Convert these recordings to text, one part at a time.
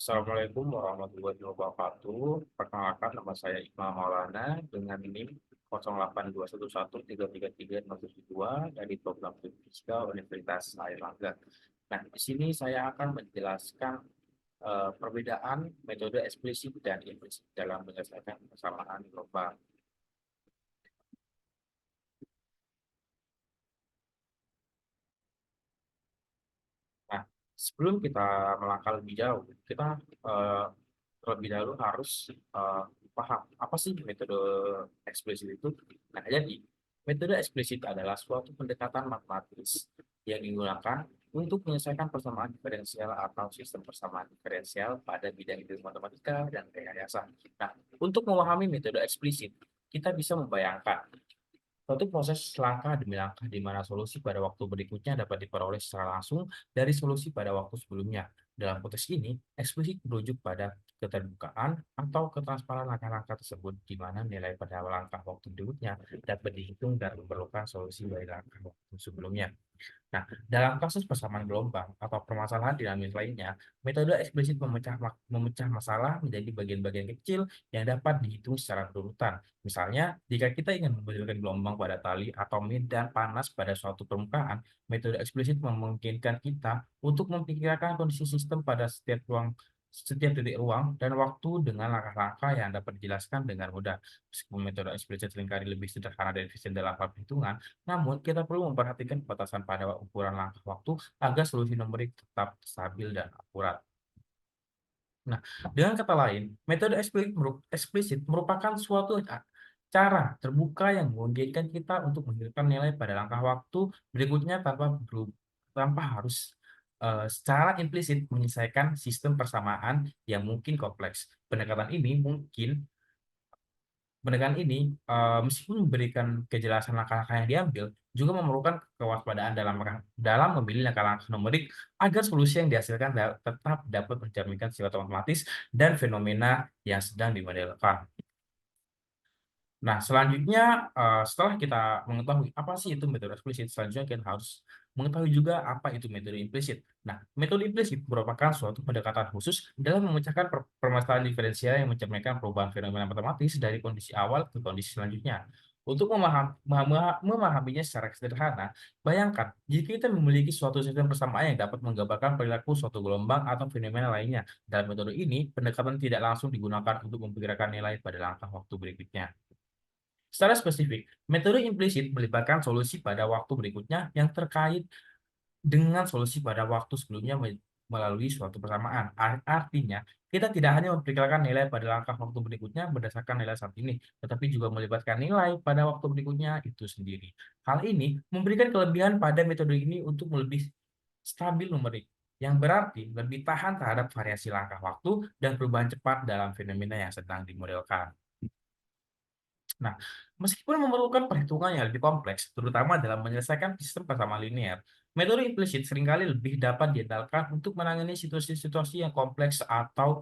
Assalamualaikum warahmatullahi wabarakatuh. Perkenalkan, nama saya Iqbal Maulana dengan NIM 0821133372 dari program studi Fisika Universitas Airlangga. Nah, di sini saya akan menjelaskan perbedaan metode eksplisit dan implisit dalam menyelesaikan persamaan global. Nah, sebelum kita melangkah lebih jauh, kita eh, terlebih dahulu harus paham apa sih metode eksplisit itu. Nah, jadi metode eksplisit adalah suatu pendekatan matematis yang digunakan untuk menyelesaikan persamaan diferensial atau sistem persamaan diferensial pada bidang ilmu matematika dan rekayasa. Nah, untuk memahami metode eksplisit, kita bisa membayangkan suatu proses langkah demi langkah di mana solusi pada waktu berikutnya dapat diperoleh secara langsung dari solusi pada waktu sebelumnya. Dalam konteks ini, eksplisit merujuk pada keterbukaan atau ketransparan langkah-langkah tersebut, di mana nilai pada langkah waktu berikutnya dapat dihitung dan memerlukan solusi dari langkah waktu sebelumnya. Nah, dalam kasus persamaan gelombang atau permasalahan dinamis lainnya, metode eksplisit memecah masalah menjadi bagian-bagian kecil yang dapat dihitung secara berurutan. Misalnya, jika kita ingin memberikan gelombang pada tali atau medan panas pada suatu permukaan, metode eksplisit memungkinkan kita untuk memperkirakan kondisi sistem pada setiap titik ruang dan waktu dengan langkah-langkah yang dapat dijelaskan dengan mudah. Meskipun metode eksplisit seringkali lebih sederhana dan efisien dalam hal perhitungan, namun, kita perlu memperhatikan batasan pada ukuran langkah waktu agar solusi numerik tetap stabil dan akurat. Nah, dengan kata lain, metode eksplisit merupakan suatu cara terbuka yang memungkinkan kita untuk menghasilkan nilai pada langkah waktu berikutnya tanpa harus secara implisit menyelesaikan sistem persamaan yang mungkin kompleks. Pendekatan ini, meskipun memberikan kejelasan langkah-langkah yang diambil, juga memerlukan kewaspadaan dalam memilih langkah-langkah numerik agar solusi yang dihasilkan tetap dapat mencerminkan sifat otomatis dan fenomena yang sedang dimodelkan. Nah, selanjutnya, setelah kita mengetahui apa sih itu metode eksplisit, selanjutnya kita harus mengetahui juga apa itu metode implisit. Nah, metode implisit merupakan suatu pendekatan khusus dalam memecahkan permasalahan diferensial yang mencerminkan perubahan fenomena matematis dari kondisi awal ke kondisi selanjutnya. Untuk memahaminya secara sederhana, bayangkan jika kita memiliki suatu sistem persamaan yang dapat menggambarkan perilaku suatu gelombang atau fenomena lainnya. Dalam metode ini, pendekatan tidak langsung digunakan untuk memperkirakan nilai pada langkah waktu berikutnya. Secara spesifik, metode implisit melibatkan solusi pada waktu berikutnya yang terkait dengan solusi pada waktu sebelumnya melalui suatu persamaan. Artinya, kita tidak hanya memperkirakan nilai pada langkah waktu berikutnya berdasarkan nilai saat ini, tetapi juga melibatkan nilai pada waktu berikutnya itu sendiri. Hal ini memberikan kelebihan pada metode ini untuk lebih stabil numerik, yang berarti lebih tahan terhadap variasi langkah waktu dan perubahan cepat dalam fenomena yang sedang dimodelkan. Nah, meskipun memerlukan perhitungan yang lebih kompleks, terutama dalam menyelesaikan sistem persamaan linear, metode implisit seringkali lebih dapat diandalkan untuk menangani situasi-situasi yang kompleks atau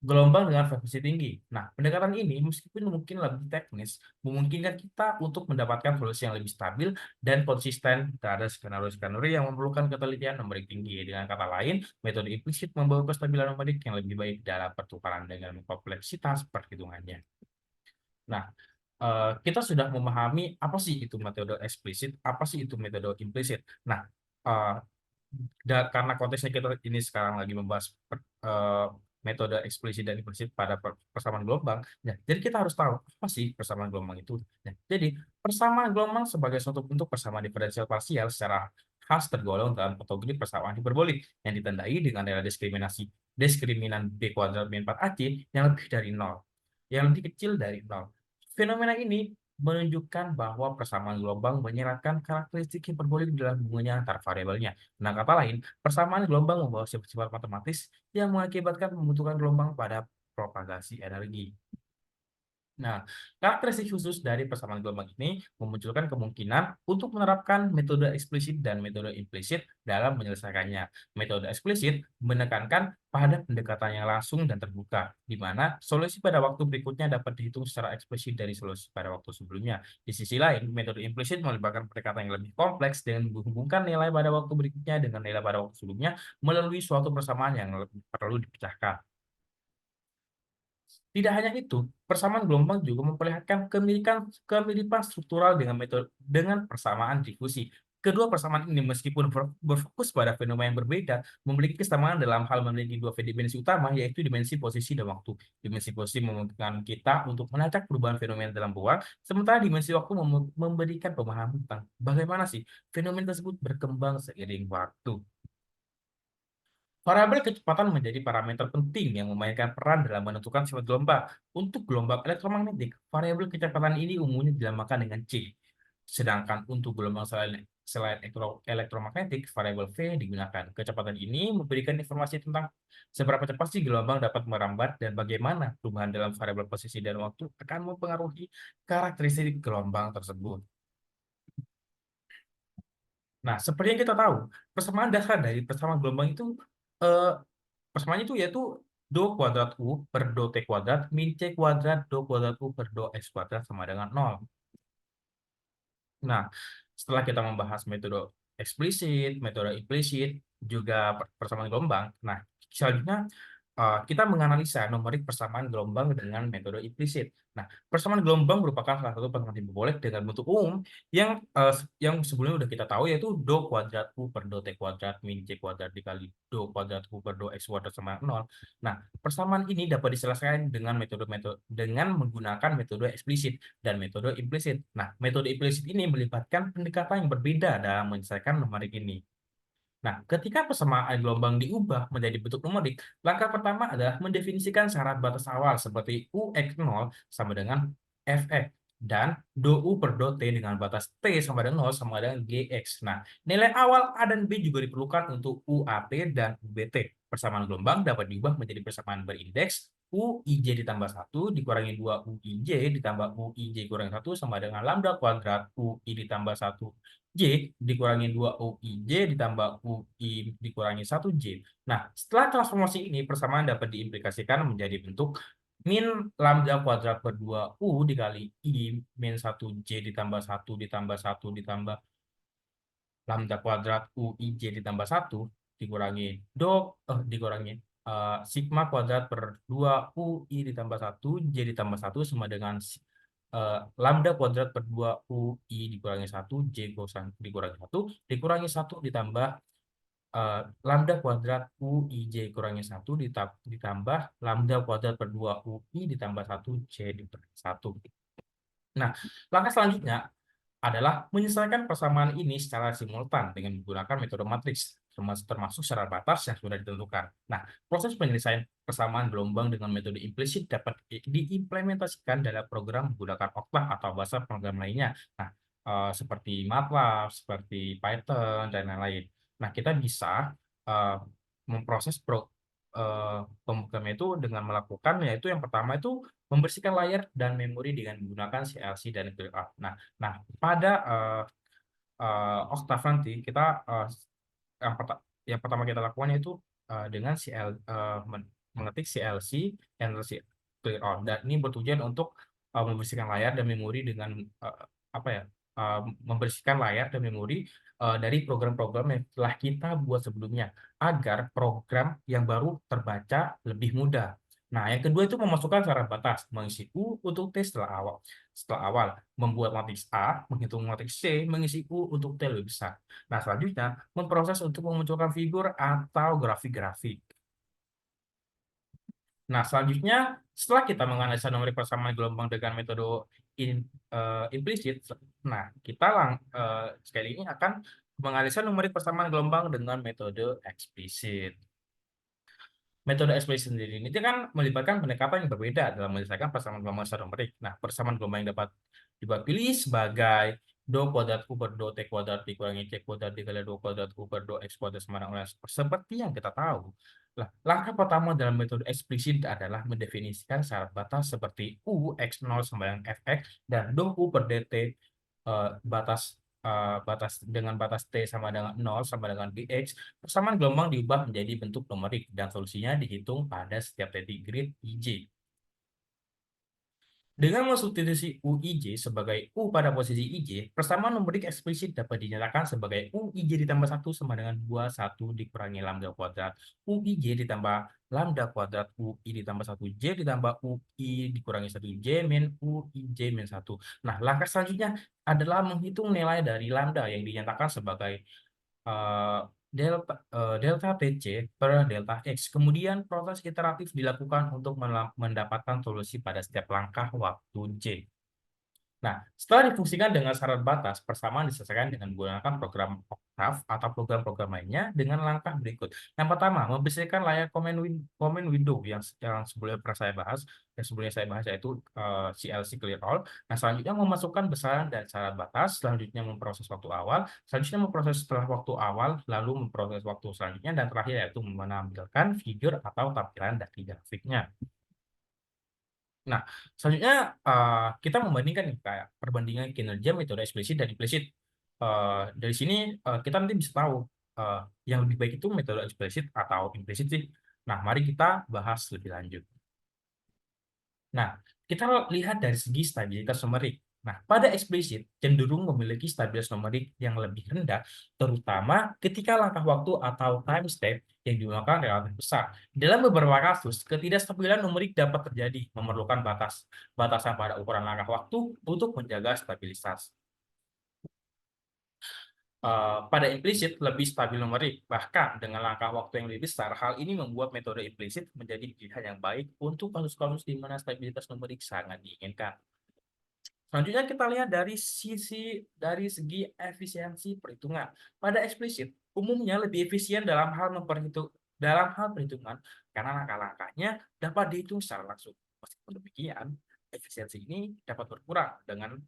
gelombang dengan frekuensi tinggi. Nah, pendekatan ini meskipun mungkin lebih teknis, memungkinkan kita untuk mendapatkan solusi yang lebih stabil dan konsisten terhadap skenario-skenario yang memerlukan ketelitian numerik tinggi. Dengan kata lain, metode implisit membawa kestabilan numerik yang lebih baik dalam pertukaran dengan kompleksitas perhitungannya. Nah, kita sudah memahami apa sih itu metode eksplisit, apa sih itu metode implisit. Nah, eee, karena konteksnya kita ini sekarang lagi membahas metode eksplisit dan implisit pada persamaan gelombang, nah, jadi kita harus tahu apa sih persamaan gelombang itu. Nah, jadi persamaan gelombang sebagai suatu bentuk persamaan diferensial parsial secara khas tergolong dalam kategori persamaan hiperbolik yang ditandai dengan nilai diskriminan B kuadrat min 4AC yang lebih dari nol, yang lebih kecil dari nol. Fenomena ini menunjukkan bahwa persamaan gelombang menyeratkan karakteristik hiperbolik dalam hubungannya antar variabelnya. Nah, kata lain, persamaan gelombang membawa sifat-sifat matematis yang mengakibatkan pembentukan gelombang pada propagasi energi. Nah, karakteristik khusus dari persamaan gelombang ini memunculkan kemungkinan untuk menerapkan metode eksplisit dan metode implisit dalam menyelesaikannya. Metode eksplisit menekankan pada pendekatan yang langsung dan terbuka, di mana solusi pada waktu berikutnya dapat dihitung secara eksplisit dari solusi pada waktu sebelumnya. Di sisi lain, metode implisit melibatkan pendekatan yang lebih kompleks dengan menghubungkan nilai pada waktu berikutnya dengan nilai pada waktu sebelumnya melalui suatu persamaan yang perlu dipecahkan. Tidak hanya itu, persamaan gelombang juga memperlihatkan kemiripan struktural dengan persamaan difusi. Kedua persamaan ini meskipun berfokus pada fenomena yang berbeda, memiliki kesamaan dalam hal memiliki dua dimensi utama, yaitu dimensi posisi dan waktu. Dimensi posisi memungkinkan kita untuk melacak perubahan fenomena dalam ruang, sementara dimensi waktu memberikan pemahaman tentang bagaimana sih fenomena tersebut berkembang seiring waktu. Variabel kecepatan menjadi parameter penting yang memainkan peran dalam menentukan sifat gelombang. Untuk gelombang elektromagnetik, variabel kecepatan ini umumnya dinamakan dengan C. Sedangkan untuk gelombang selain elektromagnetik, variabel V digunakan. Kecepatan ini memberikan informasi tentang seberapa cepat sih gelombang dapat merambat dan bagaimana perubahan dalam variabel posisi dan waktu akan mempengaruhi karakteristik gelombang tersebut. Nah, seperti yang kita tahu, persamaan dasar dari persamaan gelombang itu eh, persamaannya itu yaitu do kuadrat U per do T kuadrat min C kuadrat do kuadrat U per do X kuadrat sama dengan 0. Nah, setelah kita membahas metode eksplisit, metode implisit, juga persamaan gelombang, nah selanjutnya kita menganalisa numerik persamaan gelombang dengan metode implisit. Nah, persamaan gelombang merupakan salah satu persamaan hiperbolik dengan bentuk umum yang sebelumnya sudah kita tahu yaitu do kuadrat U per do T kuadrat min C kuadrat dikali do kuadrat U per do X kuadrat sama 0. Nah, persamaan ini dapat diselesaikan dengan menggunakan metode eksplisit dan metode implisit. Nah, metode implisit ini melibatkan pendekatan yang berbeda dalam menyelesaikan numerik ini. Nah, ketika persamaan gelombang diubah menjadi bentuk numerik, langkah pertama adalah mendefinisikan syarat batas awal seperti UX0 sama dengan Fx dan do U per do T dengan batas T sama dengan 0 sama dengan Gx. Nah, nilai awal A dan B juga diperlukan untuk UAT dan UBT. Persamaan gelombang dapat diubah menjadi persamaan berindeks UIJ ditambah 1 dikurangi 2 UIJ ditambah UIJ kurangi 1 sama dengan lambda kuadrat UI ditambah 1 J dikurangi 2 UIJ ditambah UI dikurangi 1J. Nah, setelah transformasi ini, persamaan dapat diimplikasikan menjadi bentuk min lambda kuadrat per 2 U dikali I min 1J ditambah 1 ditambah 1 ditambah lambda kuadrat UIJ ditambah 1 dikurangi sigma kuadrat per 2 UI ditambah 1 J ditambah 1 sama dengan lambda kuadrat per 2 UI dikurangi 1 J dikurangi 1 dikurangi 1 ditambah lambda kuadrat UIJ kurangi 1 ditambah lambda kuadrat per 2 UI ditambah 1 J dikurangi 1. Nah, langkah selanjutnya adalah menyelesaikan persamaan ini secara simultan dengan menggunakan metode matriks, termasuk syarat batas yang sudah ditentukan. Nah, proses penyelesaian persamaan gelombang dengan metode implisit dapat diimplementasikan dalam program menggunakan Octave atau bahasa program lainnya. Nah, seperti MATLAB, seperti Python, dan lain-lain. Nah, kita bisa eh, memproses pemrogram itu dengan melakukan, yaitu yang pertama itu membersihkan layar dan memori dengan menggunakan CLC dan ClearUp. Nah, pada Octave nanti kita yang pertama kita lakukan yaitu dengan mengetik CLC and clear all. Dan ini bertujuan untuk membersihkan layar dan memori dengan apa ya? Membersihkan layar dan memori dari program-program yang telah kita buat sebelumnya agar program yang baru terbaca lebih mudah. Nah, yang kedua itu memasukkan syarat batas, mengisi U untuk T setelah awal, membuat matriks A, menghitung matriks C, mengisi U untuk T lebih besar. Nah, selanjutnya memproses untuk memunculkan figur atau grafik-grafik. Nah, selanjutnya setelah kita menganalisa numerik persamaan gelombang dengan metode implisit, nah kita sekali ini akan menganalisa numerik persamaan gelombang dengan metode eksplisit. Metode eksplisit sendiri ini kan melibatkan pendekatan yang berbeda dalam menyelesaikan persamaan gelombang secara numerik. Nah, persamaan gelombang yang dapat pilih sebagai do kuadrat U per do T kuadrat dikurangi C kuadrat dikali do kuadrat U per do X kuadrat sama dengan seperti yang kita tahu. Langkah pertama dalam metode eksplisit adalah mendefinisikan syarat batas seperti U X0 sama dengan Fx dan dou U per dt batas dengan batas T sama dengan 0 sama dengan dx. Persamaan gelombang diubah menjadi bentuk numerik dan solusinya dihitung pada setiap titik grid IJ. Dengan mensubstitusi UIJ sebagai U pada posisi IJ, persamaan numerik eksplisit dapat dinyatakan sebagai UIJ ditambah 1 sama dengan 21 dikurangi lambda kuadrat UIJ ditambah lambda kuadrat UI ditambah 1J ditambah UI dikurangi 1J min UIJ min 1. Nah, langkah selanjutnya adalah menghitung nilai dari lambda yang dinyatakan sebagai eh, delta TC per delta X. Kemudian proses iteratif dilakukan untuk mendapatkan solusi pada setiap langkah waktu J. Nah, setelah difungsikan dengan syarat batas, persamaan diselesaikan dengan menggunakan program Octave atau program-program lainnya dengan langkah berikut. Yang pertama, membersihkan layar command window yang sebelumnya pernah saya bahas, yang sebelumnya saya bahas yaitu CLC clear all. Nah, selanjutnya memasukkan besaran dan syarat batas, selanjutnya memproses waktu awal, selanjutnya memproses setelah waktu awal, lalu memproses waktu selanjutnya, dan terakhir yaitu menampilkan figur atau tampilan dari grafiknya. Nah, selanjutnya kita membandingkan nih kayak perbandingan kinerja metode eksplisit dan implisit. Dari sini kita nanti bisa tahu yang lebih baik itu metode eksplisit atau implisit sih. Nah, mari kita bahas lebih lanjut. Nah, kita lihat dari segi stabilitas numerik. Nah, pada eksplisit cenderung memiliki stabilitas numerik yang lebih rendah, terutama ketika langkah waktu atau time step yang digunakan relatif besar. Dalam beberapa kasus, ketidakstabilan numerik dapat terjadi, memerlukan batasan pada ukuran langkah waktu untuk menjaga stabilitas. Pada implisit lebih stabil numerik, bahkan dengan langkah waktu yang lebih besar, hal ini membuat metode implisit menjadi pilihan yang baik untuk kasus-kasus di mana stabilitas numerik sangat diinginkan. Selanjutnya kita lihat dari segi efisiensi perhitungan. Pada eksplisit, umumnya lebih efisien dalam hal perhitungan karena langkah-langkahnya dapat dihitung secara langsung. Meskipun demikian, efisiensi ini dapat berkurang dengan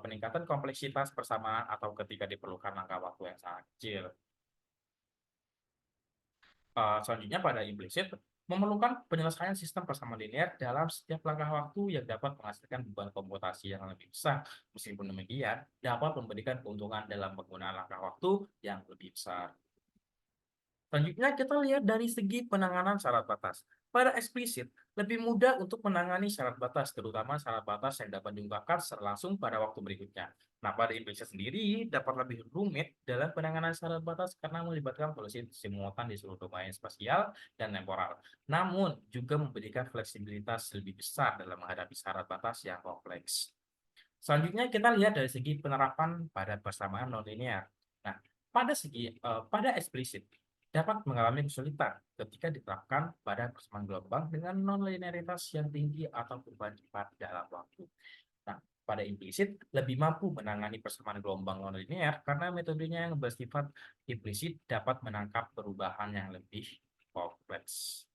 peningkatan kompleksitas persamaan atau ketika diperlukan langkah waktu yang sangat kecil. Selanjutnya pada implisit, memerlukan penyelesaian sistem persamaan linear dalam setiap langkah waktu yang dapat menghasilkan beban komputasi yang lebih besar. Meskipun demikian, dapat memberikan keuntungan dalam penggunaan langkah waktu yang lebih besar. Selanjutnya kita lihat dari segi penanganan syarat batas. Pada eksplisit, lebih mudah untuk menangani syarat batas, terutama syarat batas yang dapat diungkapkan secara langsung pada waktu berikutnya. Nah, pada implisit sendiri dapat lebih rumit dalam penanganan syarat batas karena melibatkan solusi simultan di seluruh domain spasial dan temporal. Namun, juga memberikan fleksibilitas lebih besar dalam menghadapi syarat batas yang kompleks. Selanjutnya kita lihat dari segi penerapan pada persamaan nonlinear. Nah, pada eksplisit dapat mengalami kesulitan ketika diterapkan pada persamaan gelombang dengan nonlinearitas yang tinggi atau perubahan cepat dalam waktu. Nah, pada implisit lebih mampu menangani persamaan gelombang nonlinear karena metodenya yang bersifat implisit dapat menangkap perubahan yang lebih kompleks.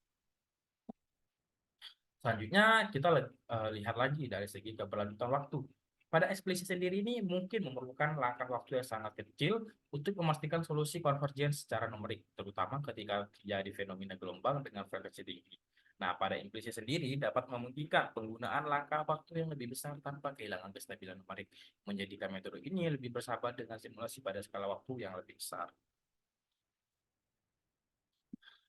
Selanjutnya kita lihat lagi dari segi keberlanjutan waktu. Pada eksplisit sendiri ini mungkin memerlukan langkah waktu yang sangat kecil untuk memastikan solusi konvergen secara numerik, terutama ketika terjadi fenomena gelombang dengan frekuensi tinggi. Nah, pada implisit sendiri dapat memungkinkan penggunaan langkah waktu yang lebih besar tanpa kehilangan kestabilan numerik, menjadikan metode ini lebih bersahabat dengan simulasi pada skala waktu yang lebih besar.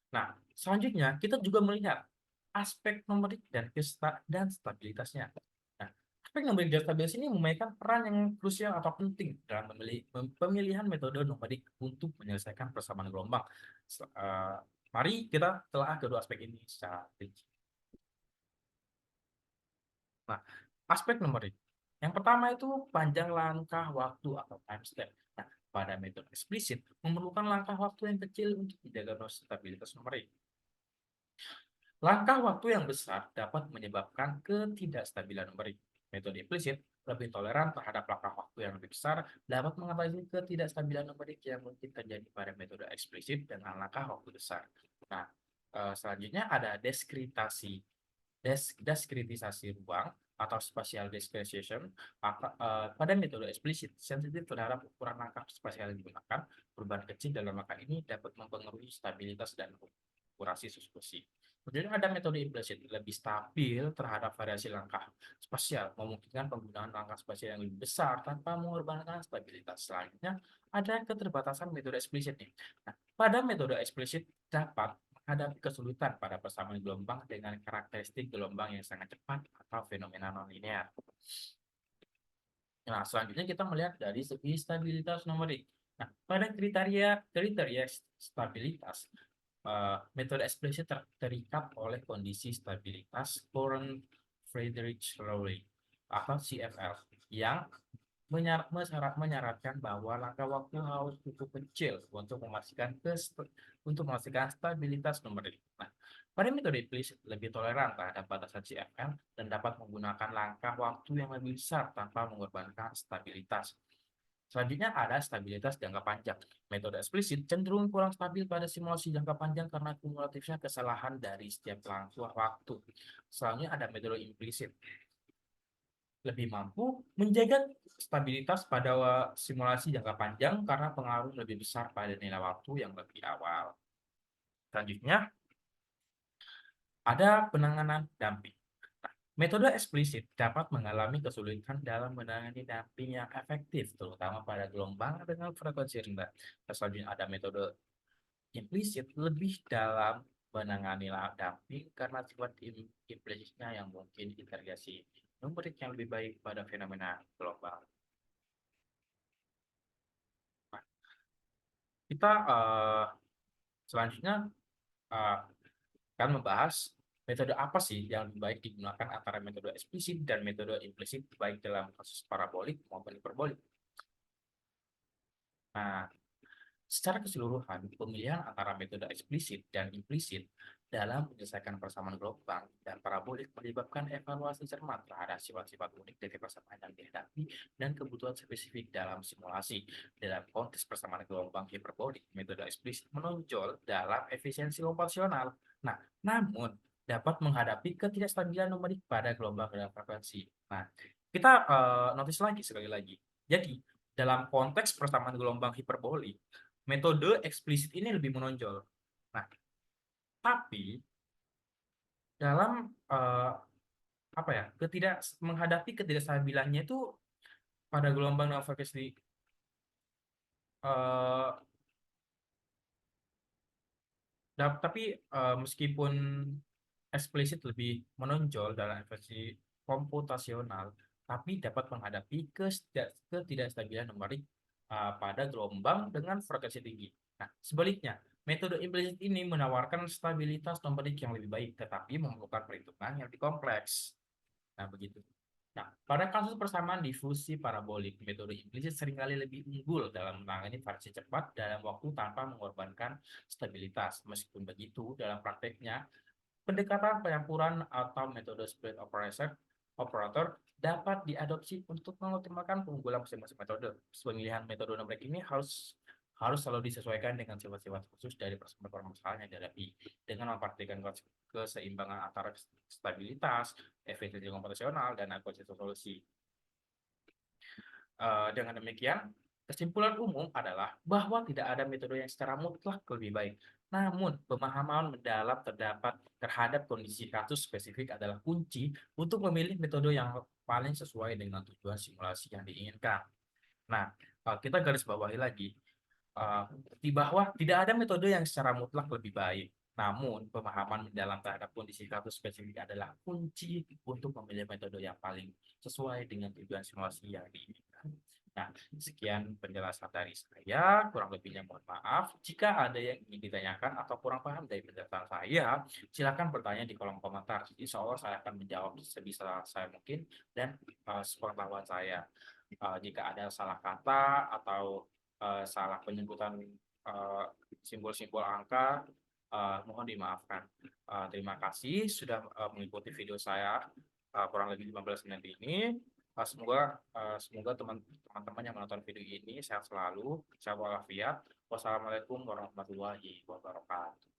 Nah, selanjutnya kita juga melihat aspek numerik dan stabilitasnya. Nah, aspek numerik dan stabilitas ini memainkan peran yang krusial atau penting dalam pemilihan metode numerik untuk menyelesaikan persamaan gelombang. Mari kita telah kedua aspek ini secara rinci. Nah, aspek numerik. Yang pertama itu panjang langkah waktu atau time step. Nah, pada metode eksplisit memerlukan langkah waktu yang kecil untuk menjaga stabilitas numerik. Langkah waktu yang besar dapat menyebabkan ketidakstabilan numerik. Metode implisit lebih toleran terhadap langkah waktu yang lebih besar, dapat mengatasi ketidakstabilan numerik yang mungkin terjadi pada metode eksplisit dengan langkah waktu besar. Nah, selanjutnya ada diskritisasi ruang atau spatial discretization. Pada metode eksplisit, sensitif terhadap ukuran langkah spasial yang digunakan. Perubahan kecil dalam langkah ini dapat mempengaruhi stabilitas dan akurasi solusi. Kemudian ada metode implicit lebih stabil terhadap variasi langkah spasial, memungkinkan penggunaan langkah spasial yang lebih besar tanpa mengorbankan stabilitas. Selanjutnya, ada keterbatasan metode eksplisit nih. Nah, pada metode eksplisit dapat menghadapi kesulitan pada persamaan gelombang dengan karakteristik gelombang yang sangat cepat atau fenomena nonlinear. Nah, selanjutnya kita melihat dari segi stabilitas numerik. Nah, pada kriteria stabilitas, metode eksplisit terikat oleh kondisi stabilitas Courant-Friedrich-Rowley atau CFR yang menyarankan bahwa langkah waktu harus cukup kecil untuk memastikan stabilitas numerik. Nah, pada metode implicit lebih toleran terhadap batasan CFR dan dapat menggunakan langkah waktu yang lebih besar tanpa mengorbankan stabilitas. Selanjutnya ada stabilitas jangka panjang. Metode eksplisit cenderung kurang stabil pada simulasi jangka panjang karena kumulatifnya kesalahan dari setiap langkah waktu. Selanjutnya ada metode implisit. Lebih mampu menjaga stabilitas pada simulasi jangka panjang karena pengaruh lebih besar pada nilai waktu yang lebih awal. Selanjutnya ada penanganan damping. Metode eksplisit dapat mengalami kesulitan dalam menangani damping yang efektif, terutama pada gelombang dengan frekuensi rendah. Selanjutnya ada metode implisit lebih dalam menangani damping karena sifat implisitnya yang mungkin integrasi numerik yang lebih baik pada fenomena gelombang. Nah, kita selanjutnya uh, akan membahas metode apa sih yang lebih baik digunakan antara metode eksplisit dan metode implisit baik dalam kasus parabolik maupun hiperbolik. Nah, secara keseluruhan, pemilihan antara metode eksplisit dan implisit dalam menyelesaikan persamaan gelombang dan parabolik menyebabkan evaluasi cermat terhadap sifat-sifat unik dari persamaan yang dihadapi dan kebutuhan spesifik dalam simulasi. Dalam konteks persamaan gelombang hiperbolik, metode eksplisit menonjol dalam efisiensi operasional. Nah, namun dapat menghadapi ketidakstabilan numerik pada gelombang dengan frekuensi. Nah, kita notice lagi sekali lagi. Jadi, dalam konteks persamaan gelombang hiperbolik, metode eksplisit ini lebih menonjol. Nah, tapi dalam apa ya, menghadapi ketidakstabilannya itu pada gelombang dengan frekuensi eh, tapi meskipun eksplisit lebih menonjol dalam versi komputasional, tapi dapat menghadapi ketidakstabilan numerik pada gelombang dengan frekuensi tinggi. Nah, sebaliknya, metode implisit ini menawarkan stabilitas numerik yang lebih baik, tetapi memerlukan perhitungan yang lebih kompleks. Nah, begitu. Nah, pada kasus persamaan difusi parabolik, metode implisit seringkali lebih unggul dalam menangani variasi cepat dalam waktu tanpa mengorbankan stabilitas. Meskipun begitu, dalam prakteknya, pendekatan penyampuran atau metode split operator dapat diadopsi untuk mengoptimalkan keunggulan masing-masing metode. Pemilihan metode numerik ini harus selalu disesuaikan dengan sifat-sifat khusus dari permasalahan yang dihadapi dengan memperhatikan keseimbangan antara stabilitas, efisiensi komputasional, dan akurasi solusi. Dengan demikian, kesimpulan umum adalah bahwa tidak ada metode yang secara mutlak lebih baik. Namun, pemahaman mendalam terhadap kondisi kasus spesifik adalah kunci untuk memilih metode yang paling sesuai dengan tujuan simulasi yang diinginkan. Nah, kita garis bawahi lagi, di bawah tidak ada metode yang secara mutlak lebih baik. Namun, pemahaman mendalam terhadap kondisi kasus spesifik adalah kunci untuk memilih metode yang paling sesuai dengan tujuan simulasi yang diinginkan. Nah, sekian penjelasan dari saya. Kurang lebihnya mohon maaf. Jika ada yang ingin ditanyakan atau kurang paham dari penjelasan saya, silakan bertanya di kolom komentar. Insya Allah saya akan menjawab sebisa saya mungkin dan sepengetahuan saya. Jika ada salah kata atau salah penyebutan simbol-simbol angka, mohon dimaafkan. Terima kasih sudah mengikuti video saya kurang lebih 15 menit ini. Semoga teman-teman yang menonton video ini sehat selalu, sehat walafiat. Wassalamualaikum warahmatullahi wabarakatuh.